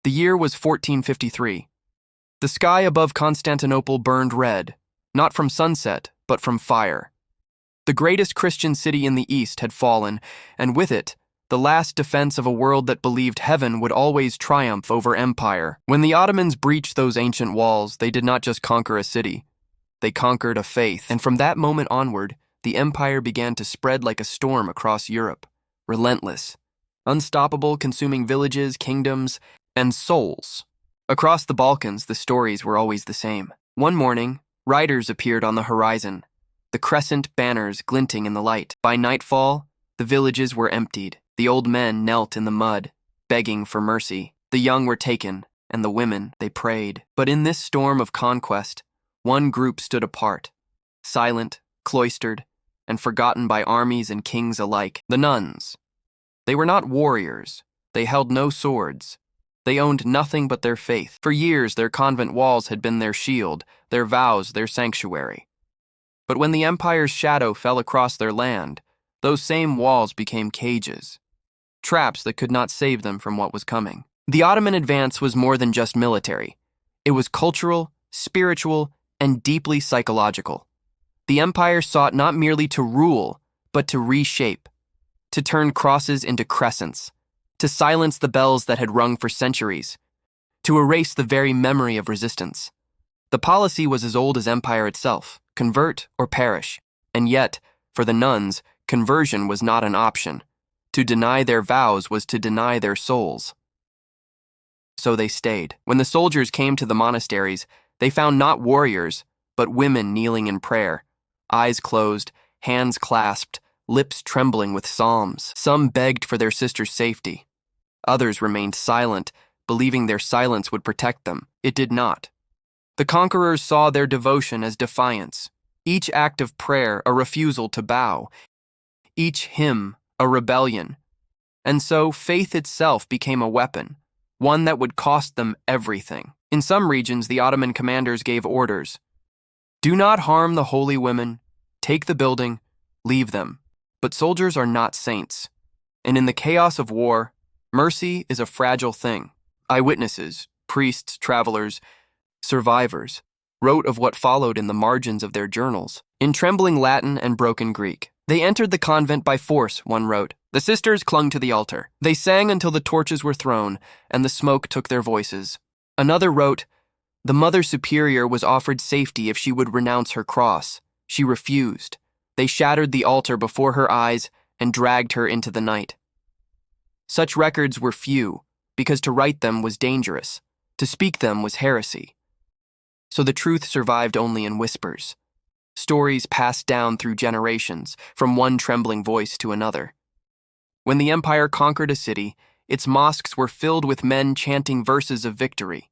The year was 1453. The sky above Constantinople burned red, not from sunset, but from fire. The greatest Christian city in the East had fallen, and with it, the last defense of a world that believed heaven would always triumph over empire. When the Ottomans breached those ancient walls, they did not just conquer a city. They conquered a faith, and from that moment onward, the empire began to spread like a storm across Europe, relentless, unstoppable, consuming villages, kingdoms, and souls. Across the Balkans, the stories were always the same. One morning, riders appeared on the horizon, the crescent banners glinting in the light. By nightfall, the villages were emptied. The old men knelt in the mud, begging for mercy. The young were taken, and the women, they prayed. But in this storm of conquest, one group stood apart, silent, cloistered, and forgotten by armies and kings alike: the nuns. They were not warriors. They held no swords. They owned nothing but their faith. For years, their convent walls had been their shield, their vows their sanctuary. But when the empire's shadow fell across their land, those same walls became cages, traps that could not save them from what was coming. The Ottoman advance was more than just military. It was cultural, spiritual, and deeply psychological. The empire sought not merely to rule, but to reshape, to turn crosses into crescents, to silence the bells that had rung for centuries, to erase the very memory of resistance. The policy was as old as empire itself: convert or perish. And yet, for the nuns, conversion was not an option. To deny their vows was to deny their souls. So they stayed. When the soldiers came to the monasteries, they found not warriors, but women kneeling in prayer, eyes closed, hands clasped, lips trembling with psalms. Some begged for their sister's safety. Others remained silent, believing their silence would protect them. It did not. The conquerors saw their devotion as defiance, each act of prayer a refusal to bow, each hymn a rebellion. And so faith itself became a weapon, one that would cost them everything. In some regions, the Ottoman commanders gave orders: do not harm the holy women, take the building, leave them. But soldiers are not saints, and in the chaos of war, mercy is a fragile thing. Eyewitnesses, priests, travelers, survivors, wrote of what followed in the margins of their journals. In trembling Latin and broken Greek, they entered the convent by force, one wrote. The sisters clung to the altar. They sang until the torches were thrown, and the smoke took their voices. Another wrote, the Mother Superior was offered safety if she would renounce her cross. She refused. They shattered the altar before her eyes and dragged her into the night. Such records were few, because to write them was dangerous. To speak them was heresy. So the truth survived only in whispers. Stories passed down through generations, from one trembling voice to another. When the empire conquered a city, its mosques were filled with men chanting verses of victory.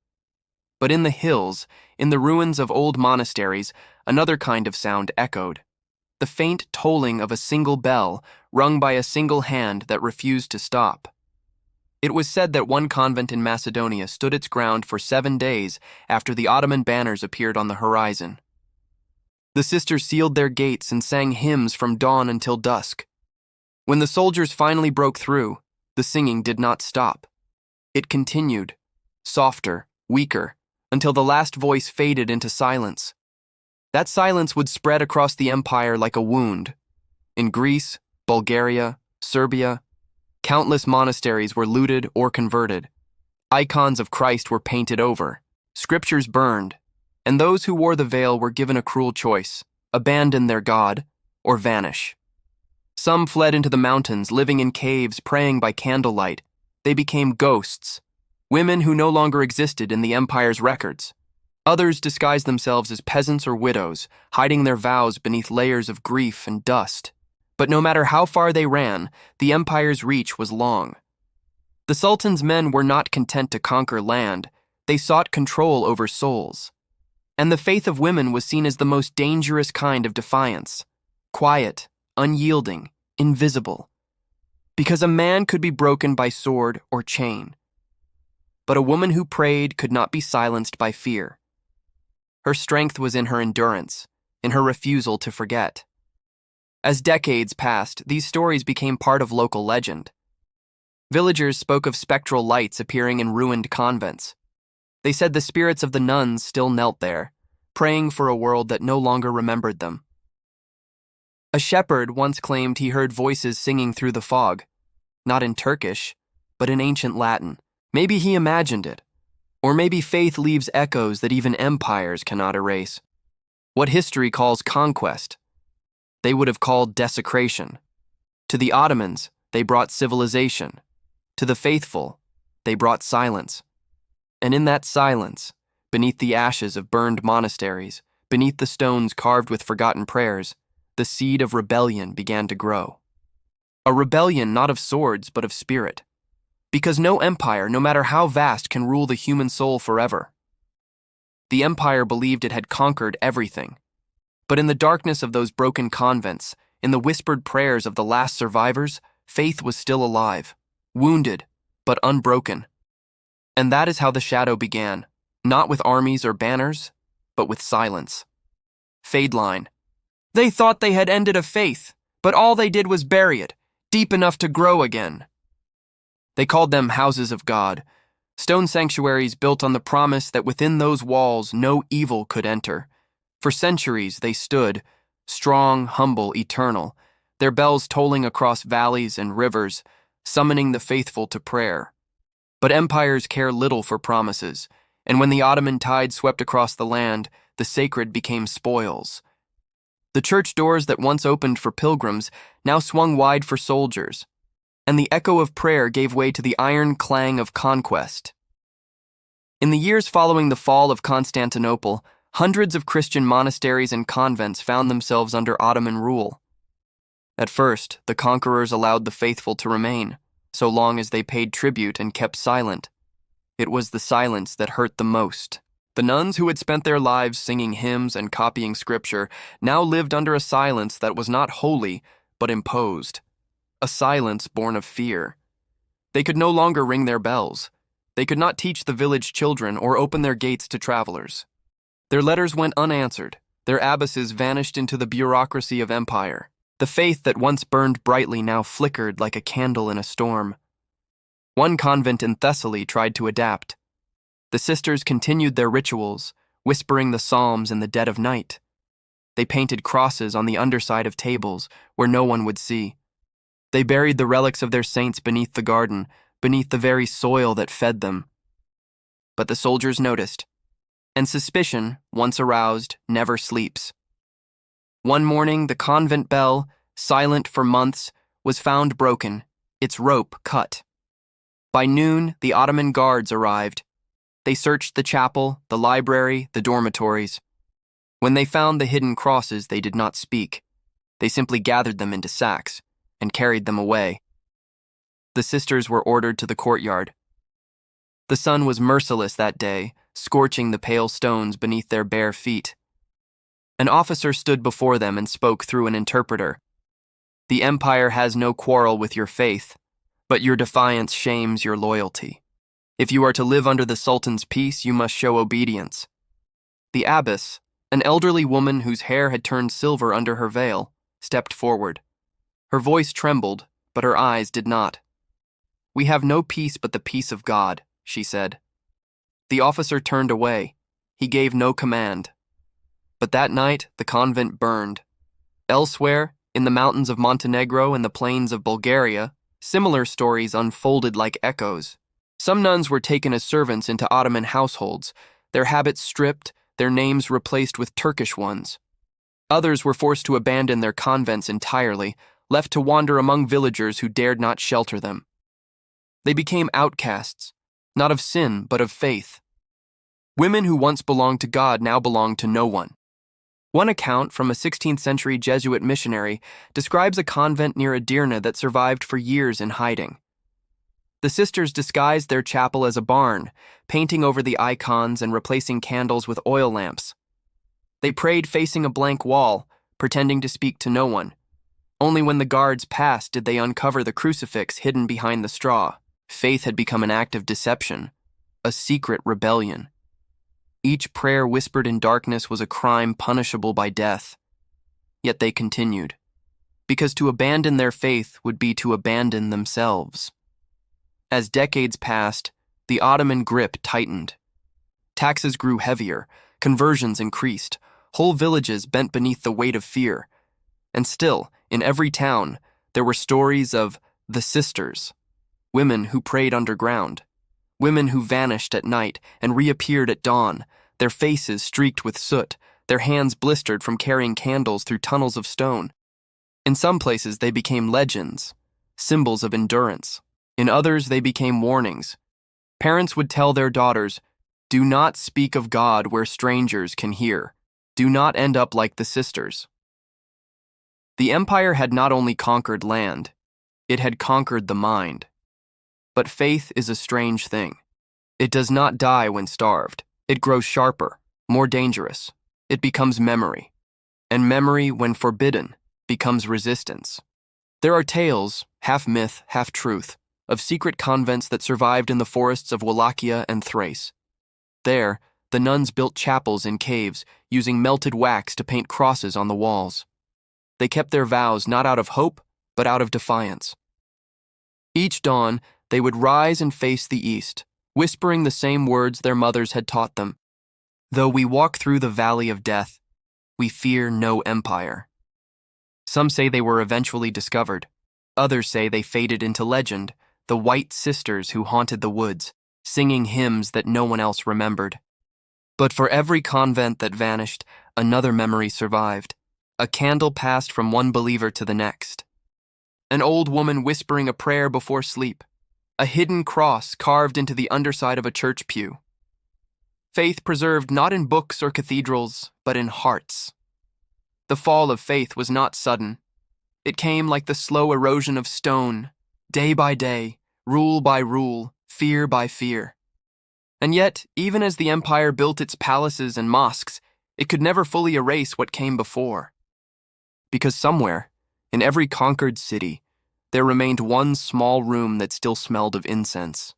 But in the hills, in the ruins of old monasteries, another kind of sound echoed: the faint tolling of a single bell, rung by a single hand that refused to stop. It was said that one convent in Macedonia stood its ground for 7 days after the Ottoman banners appeared on the horizon. The sisters sealed their gates and sang hymns from dawn until dusk. When the soldiers finally broke through, the singing did not stop. It continued, softer, weaker, until the last voice faded into silence. That silence would spread across the empire like a wound. In Greece, Bulgaria, Serbia, countless monasteries were looted or converted. Icons of Christ were painted over, scriptures burned, and those who wore the veil were given a cruel choice: abandon their God or vanish. Some fled into the mountains, living in caves, praying by candlelight. They became ghosts, women who no longer existed in the empire's records. Others disguised themselves as peasants or widows, hiding their vows beneath layers of grief and dust. But no matter how far they ran, the empire's reach was long. The Sultan's men were not content to conquer land. They sought control over souls. And the faith of women was seen as the most dangerous kind of defiance: quiet, unyielding, invisible. Because a man could be broken by sword or chain. But a woman who prayed could not be silenced by fear. Her strength was in her endurance, in her refusal to forget. As decades passed, these stories became part of local legend. Villagers spoke of spectral lights appearing in ruined convents. They said the spirits of the nuns still knelt there, praying for a world that no longer remembered them. A shepherd once claimed he heard voices singing through the fog, not in Turkish, but in ancient Latin. Maybe he imagined it, or maybe faith leaves echoes that even empires cannot erase. What history calls conquest, they would have called desecration. To the Ottomans, they brought civilization. To the faithful, they brought silence. And in that silence, beneath the ashes of burned monasteries, beneath the stones carved with forgotten prayers, the seed of rebellion began to grow. A rebellion not of swords, but of spirit. Because no empire, no matter how vast, can rule the human soul forever. The empire believed it had conquered everything. But in the darkness of those broken convents, in the whispered prayers of the last survivors, faith was still alive, wounded, but unbroken. And that is how the shadow began, not with armies or banners, but with silence. Fade line. They thought they had ended a faith, but all they did was bury it, deep enough to grow again. They called them houses of God, stone sanctuaries built on the promise that within those walls no evil could enter. For centuries they stood, strong, humble, eternal, their bells tolling across valleys and rivers, summoning the faithful to prayer. But empires care little for promises, and when the Ottoman tide swept across the land, the sacred became spoils. The church doors that once opened for pilgrims now swung wide for soldiers, and the echo of prayer gave way to the iron clang of conquest. In the years following the fall of Constantinople, hundreds of Christian monasteries and convents found themselves under Ottoman rule. At first, the conquerors allowed the faithful to remain, so long as they paid tribute and kept silent. It was the silence that hurt the most. The nuns who had spent their lives singing hymns and copying scripture now lived under a silence that was not holy, but imposed. A silence born of fear. They could no longer ring their bells. They could not teach the village children or open their gates to travelers. Their letters went unanswered. Their abbesses vanished into the bureaucracy of empire. The faith that once burned brightly now flickered like a candle in a storm. One convent in Thessaly tried to adapt. The sisters continued their rituals, whispering the psalms in the dead of night. They painted crosses on the underside of tables where no one would see. They buried the relics of their saints beneath the garden, beneath the very soil that fed them. But the soldiers noticed, and suspicion, once aroused, never sleeps. One morning, the convent bell, silent for months, was found broken, its rope cut. By noon, the Ottoman guards arrived. They searched the chapel, the library, the dormitories. When they found the hidden crosses, they did not speak. They simply gathered them into sacks and carried them away. The sisters were ordered to the courtyard. The sun was merciless that day, scorching the pale stones beneath their bare feet. An officer stood before them and spoke through an interpreter. The empire has no quarrel with your faith, but your defiance shames your loyalty. If you are to live under the Sultan's peace, you must show obedience. The abbess, an elderly woman whose hair had turned silver under her veil, stepped forward. Her voice trembled, but her eyes did not. "We have no peace but the peace of God," she said. The officer turned away. He gave no command. But that night, the convent burned. Elsewhere, in the mountains of Montenegro and the plains of Bulgaria, similar stories unfolded like echoes. Some nuns were taken as servants into Ottoman households, their habits stripped, their names replaced with Turkish ones. Others were forced to abandon their convents entirely, left to wander among villagers who dared not shelter them. They became outcasts, not of sin, but of faith. Women who once belonged to God now belonged to no one. One account from a 16th century Jesuit missionary describes a convent near Edirne that survived for years in hiding. The sisters disguised their chapel as a barn, painting over the icons and replacing candles with oil lamps. They prayed facing a blank wall, pretending to speak to no one. Only when the guards passed did they uncover the crucifix hidden behind the straw. Faith had become an act of deception, a secret rebellion. Each prayer whispered in darkness was a crime punishable by death. Yet they continued, because to abandon their faith would be to abandon themselves. As decades passed, the Ottoman grip tightened. Taxes grew heavier, conversions increased, whole villages bent beneath the weight of fear. And still, in every town, there were stories of the sisters, women who prayed underground, women who vanished at night and reappeared at dawn, their faces streaked with soot, their hands blistered from carrying candles through tunnels of stone. In some places, they became legends, symbols of endurance. In others, they became warnings. Parents would tell their daughters, "Do not speak of God where strangers can hear. Do not end up like the sisters." The empire had not only conquered land, it had conquered the mind. But faith is a strange thing. It does not die when starved. It grows sharper, more dangerous. It becomes memory. And memory, when forbidden, becomes resistance. There are tales, half myth, half truth, of secret convents that survived in the forests of Wallachia and Thrace. There, the nuns built chapels in caves, using melted wax to paint crosses on the walls. They kept their vows not out of hope, but out of defiance. Each dawn, they would rise and face the east, whispering the same words their mothers had taught them. "Though we walk through the valley of death, we fear no empire." Some say they were eventually discovered. Others say they faded into legend, the white sisters who haunted the woods, singing hymns that no one else remembered. But for every convent that vanished, another memory survived. A candle passed from one believer to the next. An old woman whispering a prayer before sleep. A hidden cross carved into the underside of a church pew. Faith preserved not in books or cathedrals, but in hearts. The fall of faith was not sudden. It came like the slow erosion of stone, day by day, rule by rule, fear by fear. And yet, even as the empire built its palaces and mosques, it could never fully erase what came before. Because somewhere, in every conquered city, there remained one small room that still smelled of incense,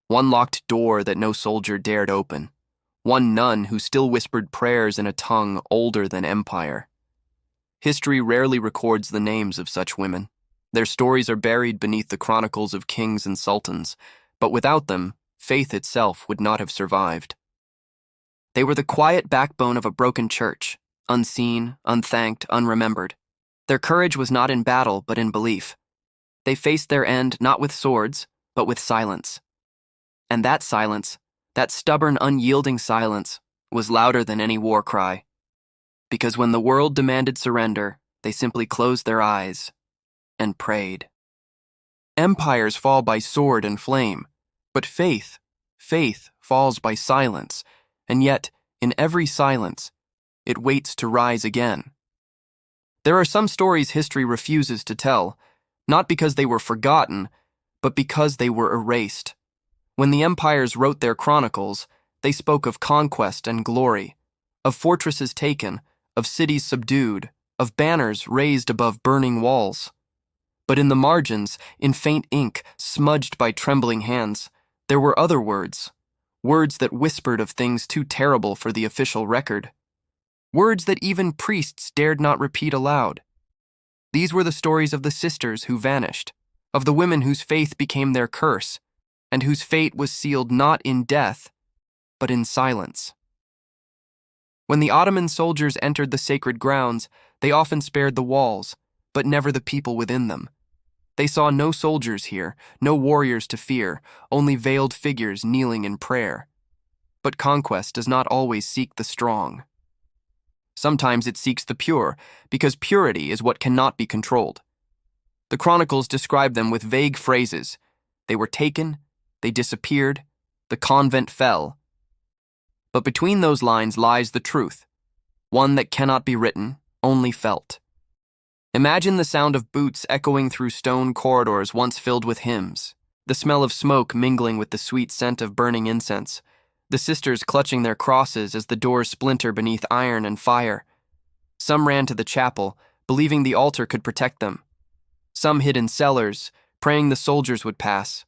one locked door that no soldier dared open, one nun who still whispered prayers in a tongue older than empire. History rarely records the names of such women. Their stories are buried beneath the chronicles of kings and sultans, but without them, faith itself would not have survived. They were the quiet backbone of a broken church, unseen, unthanked, unremembered. Their courage was not in battle, but in belief. They faced their end not with swords, but with silence. And that silence, that stubborn, unyielding silence, was louder than any war cry. Because when the world demanded surrender, they simply closed their eyes and prayed. Empires fall by sword and flame, but faith falls by silence, and yet, in every silence, it waits to rise again. There are some stories history refuses to tell, not because they were forgotten, but because they were erased. When the empires wrote their chronicles, they spoke of conquest and glory, of fortresses taken, of cities subdued, of banners raised above burning walls. But in the margins, in faint ink, smudged by trembling hands, there were other words, words that whispered of things too terrible for the official record, words that even priests dared not repeat aloud. These were the stories of the sisters who vanished, of the women whose faith became their curse, and whose fate was sealed not in death, but in silence. When the Ottoman soldiers entered the sacred grounds, they often spared the walls, but never the people within them. They saw no soldiers here, no warriors to fear, only veiled figures kneeling in prayer. But conquest does not always seek the strong. Sometimes it seeks the pure, because purity is what cannot be controlled. The chronicles describe them with vague phrases. They were taken, they disappeared, the convent fell. But between those lines lies the truth, one that cannot be written, only felt. Imagine the sound of boots echoing through stone corridors once filled with hymns, the smell of smoke mingling with the sweet scent of burning incense, the sisters clutching their crosses as the doors splinter beneath iron and fire. Some ran to the chapel, believing the altar could protect them. Some hid in cellars, praying the soldiers would pass.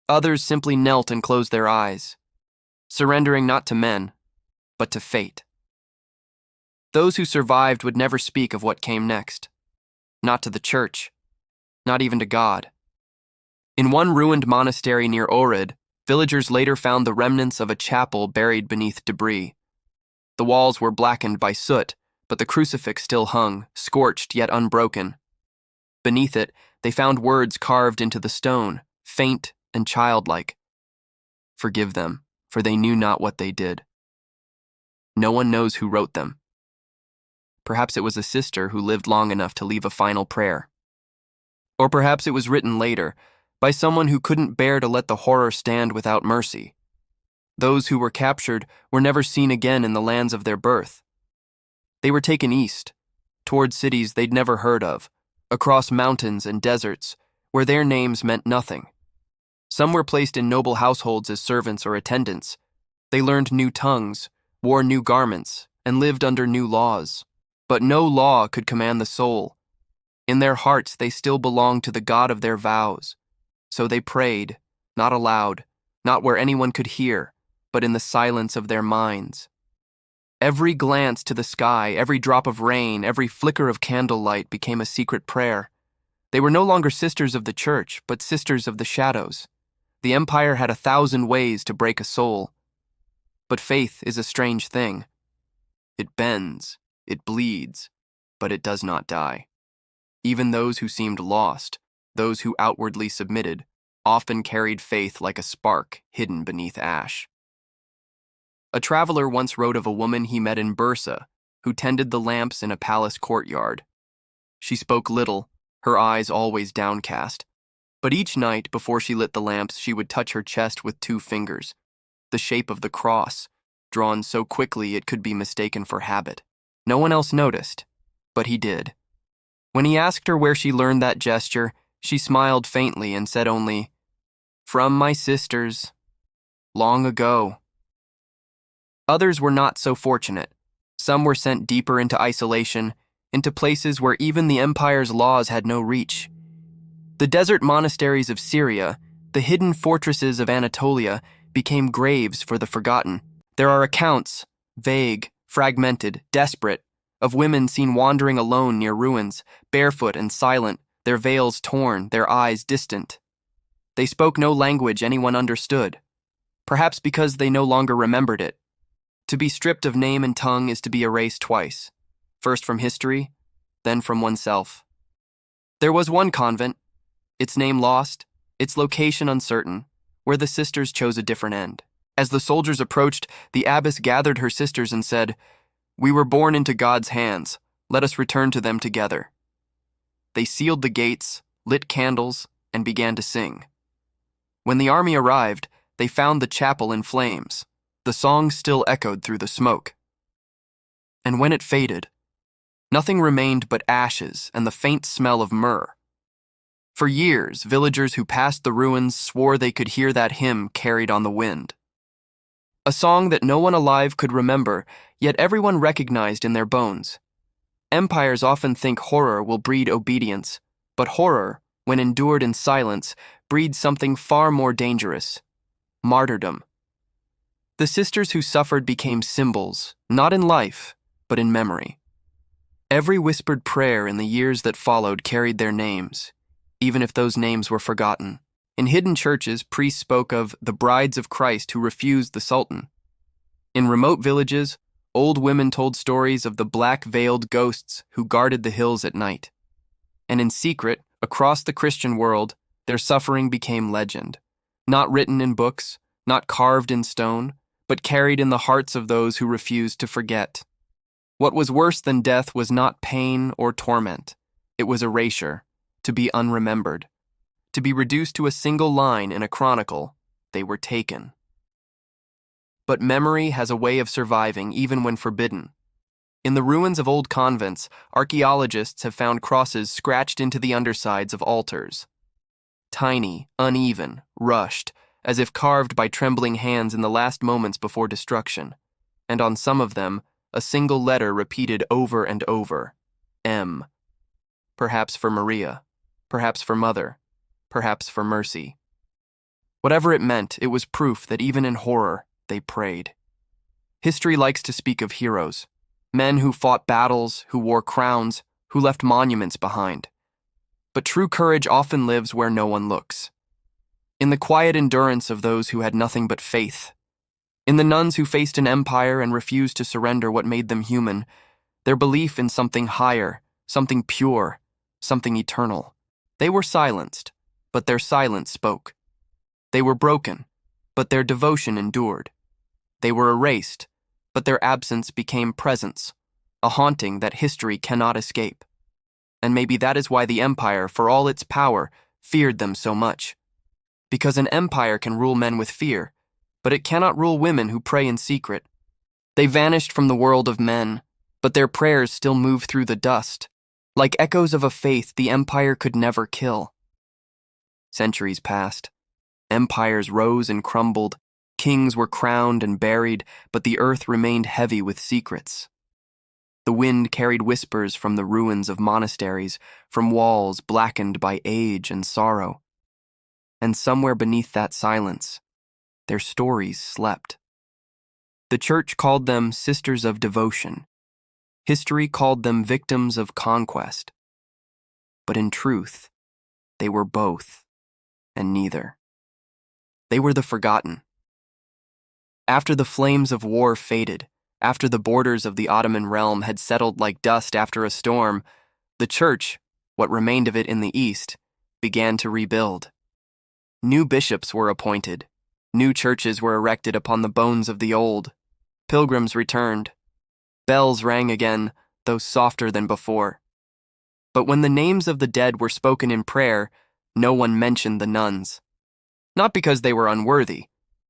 Others simply knelt and closed their eyes, surrendering not to men, but to fate. Those who survived would never speak of what came next, not to the church, not even to God. In one ruined monastery near Ohrid, villagers later found the remnants of a chapel buried beneath debris. The walls were blackened by soot, but the crucifix still hung, scorched yet unbroken. Beneath it, they found words carved into the stone, faint and childlike. "Forgive them, for they knew not what they did." No one knows who wrote them. Perhaps it was a sister who lived long enough to leave a final prayer. Or perhaps it was written later, by someone who couldn't bear to let the horror stand without mercy. Those who were captured were never seen again in the lands of their birth. They were taken east, toward cities they'd never heard of, across mountains and deserts, where their names meant nothing. Some were placed in noble households as servants or attendants. They learned new tongues, wore new garments, and lived under new laws. But no law could command the soul. In their hearts they still belonged to the God of their vows. So they prayed, not aloud, not where anyone could hear, but in the silence of their minds. Every glance to the sky, every drop of rain, every flicker of candlelight became a secret prayer. They were no longer sisters of the church, but sisters of the shadows. The empire had 1,000 ways to break a soul. But faith is a strange thing. It bends, it bleeds, but it does not die. Even those who seemed lost, those who outwardly submitted, often carried faith like a spark hidden beneath ash. A traveler once wrote of a woman he met in Bursa, who tended the lamps in a palace courtyard. She spoke little, her eyes always downcast. But each night, before she lit the lamps, she would touch her chest with 2 fingers, the shape of the cross, drawn so quickly it could be mistaken for habit. No one else noticed, but he did. When he asked her where she learned that gesture, she smiled faintly and said only, "From my sisters, long ago." Others were not so fortunate. Some were sent deeper into isolation, into places where even the empire's laws had no reach. The desert monasteries of Syria, the hidden fortresses of Anatolia, became graves for the forgotten. There are accounts, vague, fragmented, desperate, of women seen wandering alone near ruins, barefoot and silent, their veils torn, their eyes distant. They spoke no language anyone understood, perhaps because they no longer remembered it. To be stripped of name and tongue is to be erased twice, first from history, then from oneself. There was one convent, its name lost, its location uncertain, where the sisters chose a different end. As the soldiers approached, the abbess gathered her sisters and said, "We were born into God's hands. Let us return to them together." They sealed the gates, lit candles, and began to sing. When the army arrived, they found the chapel in flames. The song still echoed through the smoke. And when it faded, nothing remained but ashes and the faint smell of myrrh. For years, villagers who passed the ruins swore they could hear that hymn carried on the wind. A song that no one alive could remember, yet everyone recognized in their bones. Empires often think horror will breed obedience, but horror, when endured in silence, breeds something far more dangerous: martyrdom. The sisters who suffered became symbols, not in life, but in memory. Every whispered prayer in the years that followed carried their names, even if those names were forgotten. In hidden churches, priests spoke of the brides of Christ who refused the Sultan. In remote villages, old women told stories of the black-veiled ghosts who guarded the hills at night. And in secret, across the Christian world, their suffering became legend, not written in books, not carved in stone, but carried in the hearts of those who refused to forget. What was worse than death was not pain or torment. It was erasure, to be unremembered. To be reduced to a single line in a chronicle, they were taken. But memory has a way of surviving even when forbidden. In the ruins of old convents, archaeologists have found crosses scratched into the undersides of altars. Tiny, uneven, rushed, as if carved by trembling hands in the last moments before destruction, and on some of them, a single letter repeated over and over: M. Perhaps for Maria, perhaps for Mother, perhaps for mercy. Whatever it meant, it was proof that even in horror, they prayed. History likes to speak of heroes, men who fought battles, who wore crowns, who left monuments behind. But true courage often lives where no one looks. in the quiet endurance of those who had nothing but faith, in the nuns who faced an empire and refused to surrender what made them human, their belief in something higher, something pure, something eternal. They were silenced, but their silence spoke. They were broken, but their devotion endured. They were erased, but their absence became presence, a haunting that history cannot escape. And maybe that is why the empire, for all its power, feared them so much. Because an empire can rule men with fear, but it cannot rule women who pray in secret. They vanished from the world of men, but their prayers still move through the dust, like echoes of a faith the empire could never kill. Centuries passed. Empires rose and crumbled, kings were crowned and buried, but the earth remained heavy with secrets. The wind carried whispers from the ruins of monasteries, from walls blackened by age and sorrow. And somewhere beneath that silence, their stories slept. The church called them sisters of devotion. History called them victims of conquest. But in truth, they were both, and neither. They were the forgotten. After the flames of war faded, after the borders of the Ottoman realm had settled like dust after a storm, the church, what remained of it in the east, began to rebuild. New bishops were appointed. New churches were erected upon the bones of the old. Pilgrims returned. Bells rang again, though softer than before. But when the names of the dead were spoken in prayer, no one mentioned the nuns. Not because they were unworthy,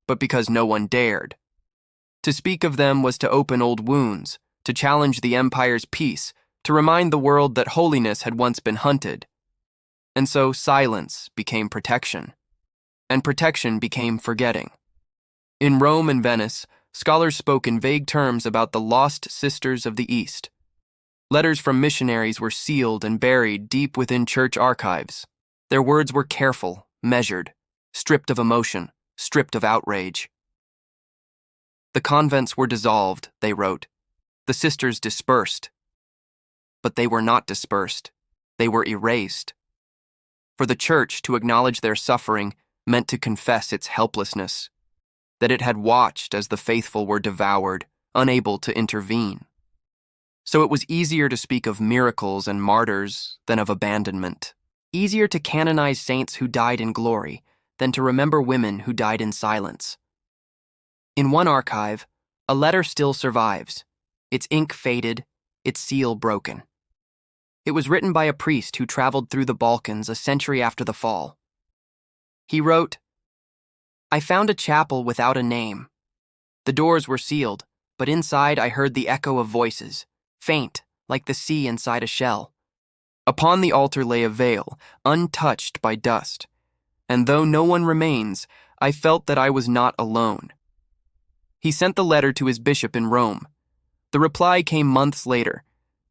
but because no one dared. To speak of them was to open old wounds, to challenge the empire's peace, to remind the world that holiness had once been hunted. And so silence became protection, and protection became forgetting. In Rome and Venice, scholars spoke in vague terms about the lost sisters of the East. Letters from missionaries were sealed and buried deep within church archives. Their words were careful, measured, stripped of emotion, stripped of outrage. The convents were dissolved, they wrote. The sisters dispersed. But they were not dispersed. They were erased. For the church to acknowledge their suffering meant to confess its helplessness, that it had watched as the faithful were devoured, unable to intervene. So it was easier to speak of miracles and martyrs than of abandonment. Easier to canonize saints who died in glory than to remember women who died in silence. In one archive, a letter still survives, its ink faded, its seal broken. It was written by a priest who traveled through the Balkans a century after the fall. He wrote, "I found a chapel without a name. The doors were sealed, but inside I heard the echo of voices, faint, like the sea inside a shell. Upon the altar lay a veil, untouched by dust, and though no one remains, I felt that I was not alone." He sent the letter to his bishop in Rome. The reply came months later.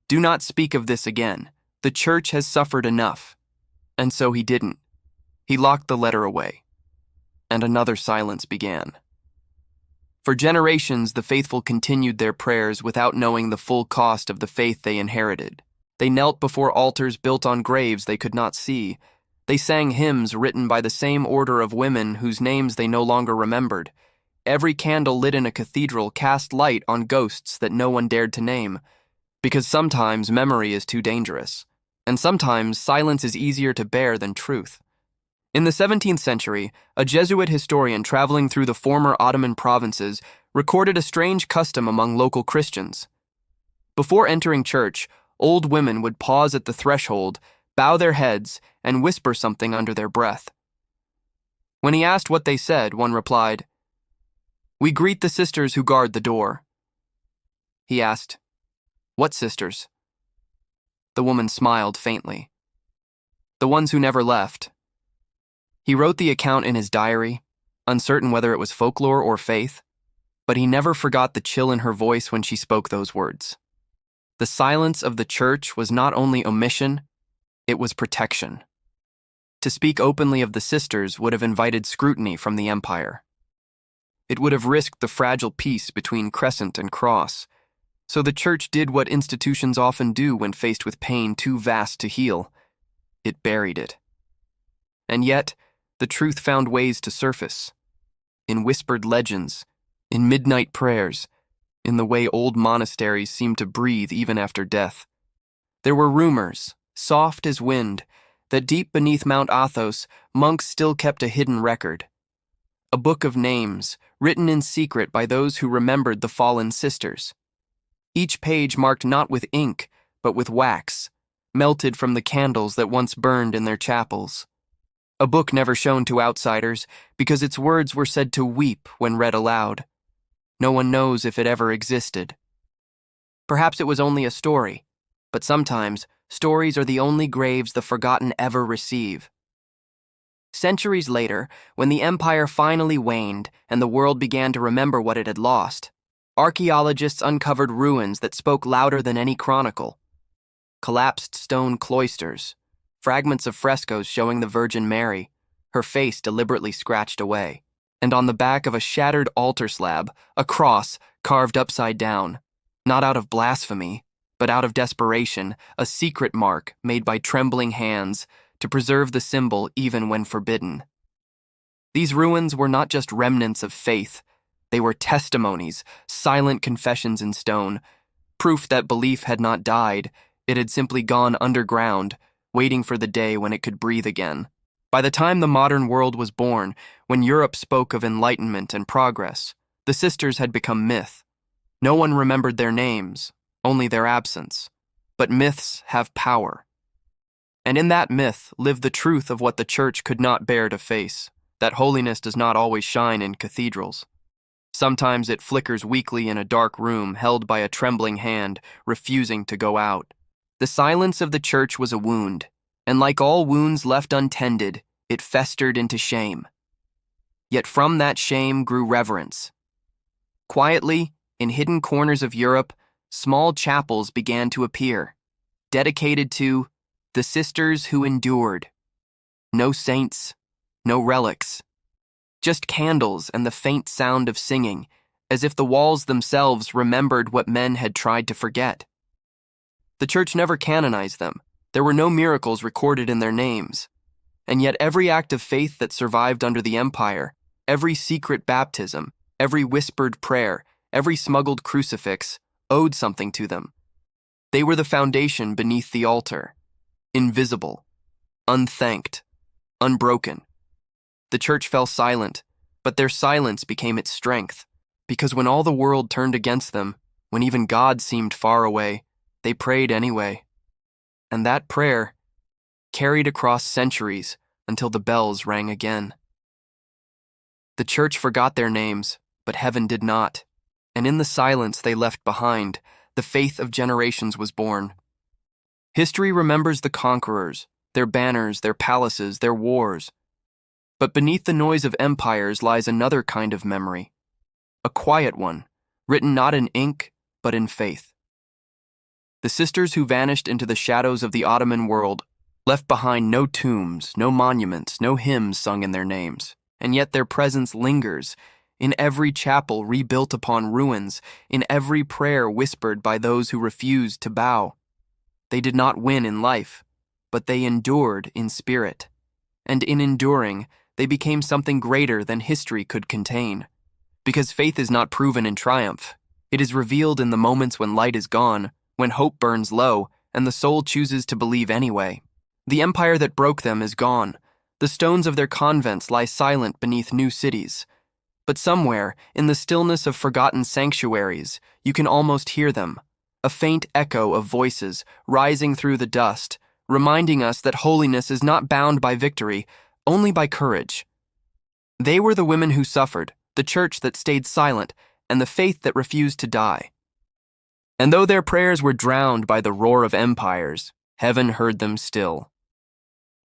"Do not speak of this again. The church has suffered enough." And so he didn't. He locked the letter away. And another silence began. For generations, the faithful continued their prayers without knowing the full cost of the faith they inherited. They knelt before altars built on graves they could not see. They sang hymns written by the same order of women whose names they no longer remembered. Every candle lit in a cathedral cast light on ghosts that no one dared to name, because sometimes memory is too dangerous, and sometimes silence is easier to bear than truth. In the 17th century, a Jesuit historian traveling through the former Ottoman provinces recorded a strange custom among local Christians. Before entering church, old women would pause at the threshold, bow their heads, and whisper something under their breath. When he asked what they said, one replied, "We greet the sisters who guard the door." He asked, "What sisters?" The woman smiled faintly. "The ones who never left." He wrote the account in his diary, uncertain whether it was folklore or faith, but he never forgot the chill in her voice when she spoke those words. The silence of the church was not only omission, it was protection. To speak openly of the sisters would have invited scrutiny from the empire. It would have risked the fragile peace between crescent and cross. So the church did what institutions often do when faced with pain too vast to heal. It buried it. And yet, the truth found ways to surface. In whispered legends, in midnight prayers, in the way old monasteries seemed to breathe even after death. There were rumors, soft as wind, that deep beneath Mount Athos, monks still kept a hidden record. A book of names, written in secret by those who remembered the fallen sisters. Each page marked not with ink, but with wax, melted from the candles that once burned in their chapels. A book never shown to outsiders, because its words were said to weep when read aloud. No one knows if it ever existed. Perhaps it was only a story, but sometimes stories are the only graves the forgotten ever receive. Centuries later, when the empire finally waned and the world began to remember what it had lost, archaeologists uncovered ruins that spoke louder than any chronicle. Collapsed stone cloisters, fragments of frescoes showing the Virgin Mary, her face deliberately scratched away, and on the back of a shattered altar slab, a cross carved upside down, not out of blasphemy, but out of desperation, a secret mark made by trembling hands to preserve the symbol even when forbidden. These ruins were not just remnants of faith, they were testimonies, silent confessions in stone, proof that belief had not died, it had simply gone underground, waiting for the day when it could breathe again. By the time the modern world was born, when Europe spoke of enlightenment and progress, the sisters had become myth. No one remembered their names, only their absence. But myths have power. And in that myth lived the truth of what the church could not bear to face, that holiness does not always shine in cathedrals. Sometimes it flickers weakly in a dark room held by a trembling hand, refusing to go out. The silence of the church was a wound, and like all wounds left untended, it festered into shame. Yet from that shame grew reverence. Quietly, in hidden corners of Europe, small chapels began to appear, dedicated to the sisters who endured. No saints, no relics, just candles and the faint sound of singing, as if the walls themselves remembered what men had tried to forget. The church never canonized them. There were no miracles recorded in their names. And yet every act of faith that survived under the empire, every secret baptism, every whispered prayer, every smuggled crucifix, owed something to them. They were the foundation beneath the altar, invisible, unthanked, unbroken. The church fell silent, but their silence became its strength, because when all the world turned against them, when even God seemed far away, they prayed anyway. And that prayer carried across centuries until the bells rang again. The church forgot their names, but heaven did not, and in the silence they left behind, the faith of generations was born. History remembers the conquerors, their banners, their palaces, their wars. But beneath the noise of empires lies another kind of memory, a quiet one, written not in ink, but in faith. The sisters who vanished into the shadows of the Ottoman world left behind no tombs, no monuments, no hymns sung in their names, and yet their presence lingers in every chapel rebuilt upon ruins, in every prayer whispered by those who refused to bow. They did not win in life, but they endured in spirit. And in enduring, they became something greater than history could contain. Because faith is not proven in triumph. It is revealed in the moments when light is gone, when hope burns low, and the soul chooses to believe anyway. The empire that broke them is gone. The stones of their convents lie silent beneath new cities. But somewhere, in the stillness of forgotten sanctuaries, you can almost hear them, a faint echo of voices rising through the dust, reminding us that holiness is not bound by victory, only by courage. They were the women who suffered, the church that stayed silent, and the faith that refused to die. And though their prayers were drowned by the roar of empires, heaven heard them still.